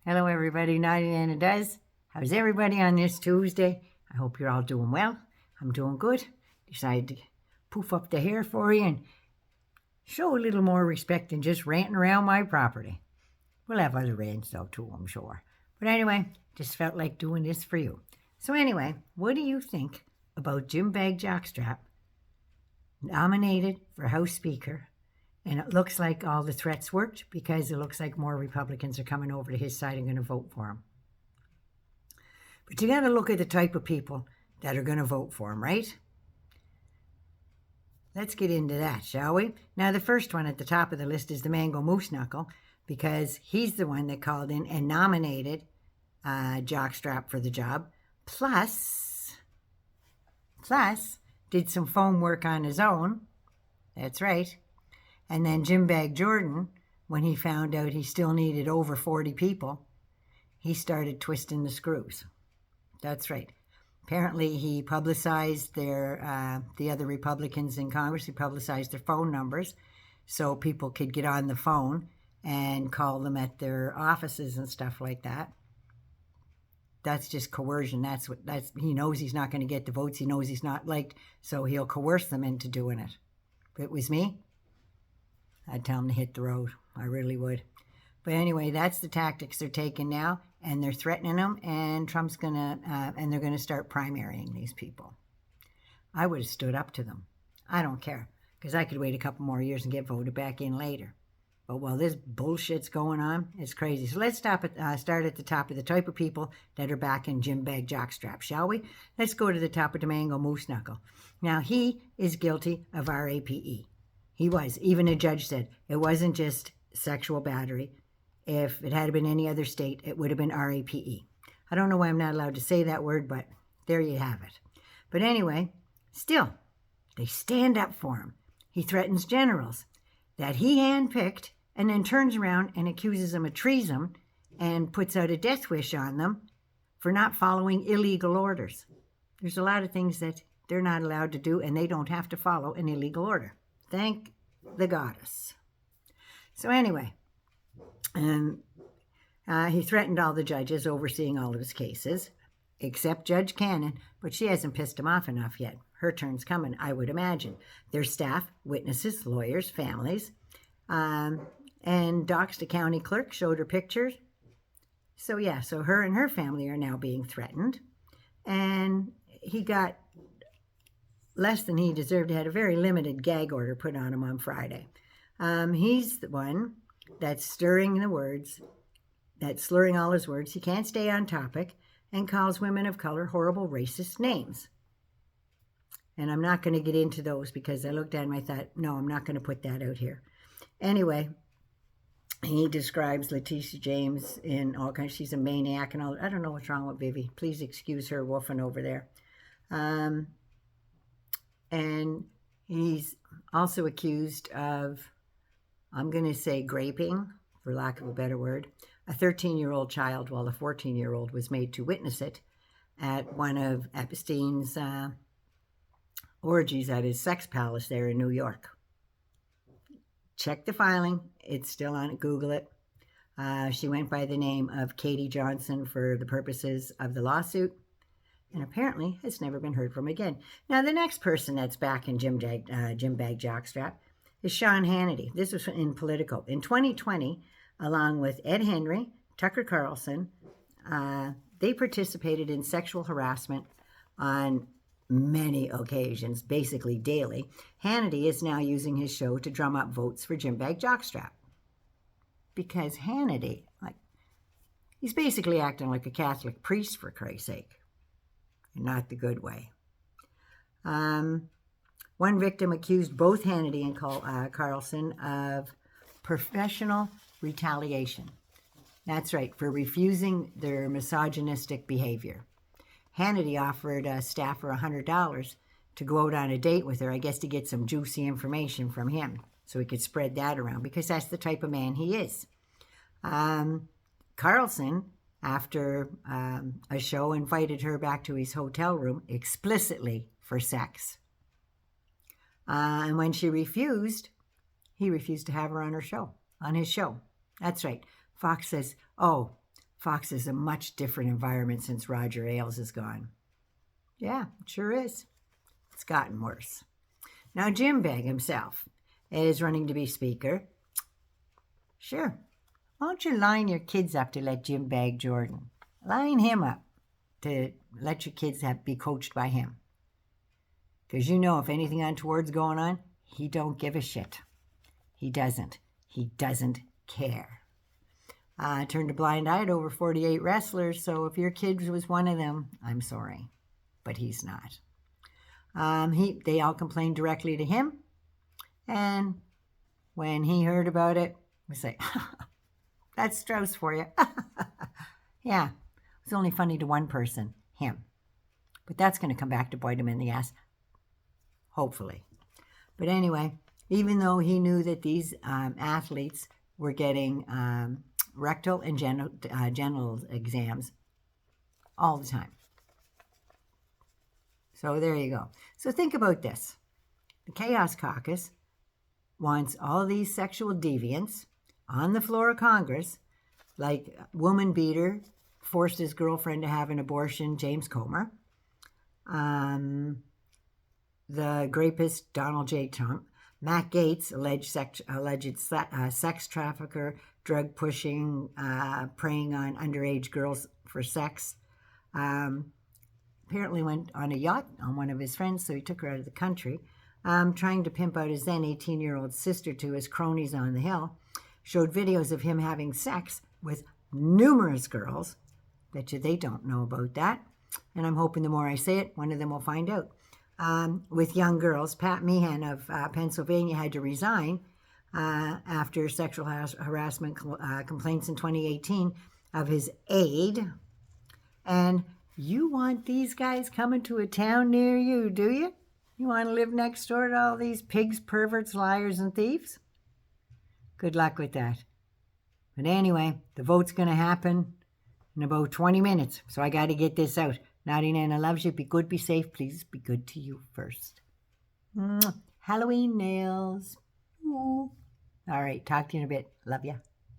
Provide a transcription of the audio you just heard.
Hello, everybody. Naughty Nana does. How's everybody on this Tuesday? I hope you're all doing well. I'm doing good. Decided to poof up the hair for you and show a little more respect than just ranting around my property. We'll have other rants though too, I'm sure. But anyway, just felt like doing this for you. So anyway, what do you think about Gym Bag Jockstrap nominated for House Speaker? And it looks like all the threats worked because it looks like more Republicans are coming over to his side and going to vote for him. But you got to look at the type of people that are going to vote for him, right? Let's get into that, shall we? Now, the first one at the top of the list is the Mango Moose Knuckle, because he's the one that called in and nominated Jockstrap for the job, plus did some phone work on his own. That's right. And then Gym Bag Jordan, when he found out he still needed over 40 people, he started twisting the screws. That's right. Apparently, he publicized the other Republicans in Congress. He publicized their phone numbers so people could get on the phone and call them at their offices and stuff like that. That's just coercion. He knows he's not going to get the votes. He knows he's not liked, so he'll coerce them into doing it. If it was me, I'd tell him to hit the road. I really would. But anyway, that's the tactics they're taking now, and they're threatening them, and Trump's going to, and they're going to start primarying these people. I would have stood up to them. I don't care, because I could wait a couple more years and get voted back in later. But while this bullshit's going on, it's crazy. So let's start at the top of the type of people that are back in Gym Bag Jockstrap, shall we? Let's go to the top of the Mango Moose Knuckle. Now, he is guilty of RAPE. He was. Even a judge said it wasn't just sexual battery. If it had been any other state, it would have been RAPE. I don't know why I'm not allowed to say that word, but there you have it. But anyway, still, they stand up for him. He threatens generals that he handpicked and then turns around and accuses them of treason and puts out a death wish on them for not following illegal orders. There's a lot of things that they're not allowed to do, and they don't have to follow an illegal order. Thank the goddess. So anyway, he threatened all the judges overseeing all of his cases, except Judge Cannon, but she hasn't pissed him off enough yet. Her turn's coming, I would imagine. Their staff, witnesses, lawyers, families, and doxed a county clerk, showed her pictures. So yeah, so her and her family are now being threatened. And he got less than he deserved. He had a very limited gag order put on him on Friday. He's the one that's stirring the words, that's slurring all his words. He can't stay on topic and calls women of color horrible racist names. And I'm not going to get into those because I looked at him, I thought, no, I'm not going to put that out here. Anyway, he describes Letitia James in all kinds. She's a maniac and all. I don't know what's wrong with Vivi. Please excuse her woofing over there. And he's also accused of, I'm going to say, graping, for lack of a better word, a 13-year-old child while a 14-year-old was made to witness it at one of Epstein's orgies at his sex palace there in New York. Check the filing. It's still on it. Google it. She went by the name of Katie Johnson for the purposes of the lawsuit, and apparently has never been heard from again. Now, the next person that's back in Gym Bag Jockstrap is Sean Hannity. This was in Politico. In 2020, along with Ed Henry, Tucker Carlson, they participated in sexual harassment on many occasions, basically daily. Hannity is now using his show to drum up votes for Gym Bag Jockstrap. Because Hannity, he's basically acting like a Catholic priest, for Christ's sake. Not the good way. One victim accused both Hannity and Carlson of professional retaliation. That's right, for refusing their misogynistic behavior. Hannity offered a staffer $100 to go out on a date with her, I guess to get some juicy information from him so he could spread that around, because that's the type of man he is. Carlson, after a show, invited her back to his hotel room explicitly for sex. And when she refused, he refused to have her on his show. That's right. Fox says, Fox is a much different environment since Roger Ailes is gone. Yeah, it sure is. It's gotten worse. Now, Jim Bag himself is running to be speaker. Sure. Why don't you line your kids up to let Jim Bag Jordan? Line him up to let your kids be coached by him. Because you know if anything untoward's going on, he don't give a shit. He doesn't. He doesn't care. Turned a blind eye to over 48 wrestlers, so if your kid was one of them, I'm sorry. But he's not. They all complained directly to him, and when he heard about it, we say, that's Strauss for you. Yeah, it was only funny to one person, him. But that's going to come back to bite him in the ass, hopefully. But anyway, even though he knew that these athletes were getting rectal and genital exams all the time. So there you go. So think about this. The Chaos Caucus wants all these sexual deviants on the floor of Congress, like woman beater, forced his girlfriend to have an abortion, James Comer, the Grapeist, Donald J. Trump, Matt Gaetz, alleged sex trafficker, drug pushing, preying on underage girls for sex. Apparently went on a yacht on one of his friends, so he took her out of the country. Trying to pimp out his then 18-year-old sister to his cronies on the Hill. Showed videos of him having sex with numerous girls. Bet you they don't know about that. And I'm hoping the more I say it, one of them will find out. With young girls, Pat Meehan of Pennsylvania had to resign after sexual harassment complaints in 2018 of his aide. And you want these guys coming to a town near you, do you? You want to live next door to all these pigs, perverts, liars, and thieves? Good luck with that. But anyway, the vote's going to happen in about 20 minutes, so I got to get this out. Naughty Nana loves you. Be good, be safe. Please be good to you first. Halloween nails. Ooh. All right, talk to you in a bit. Love ya.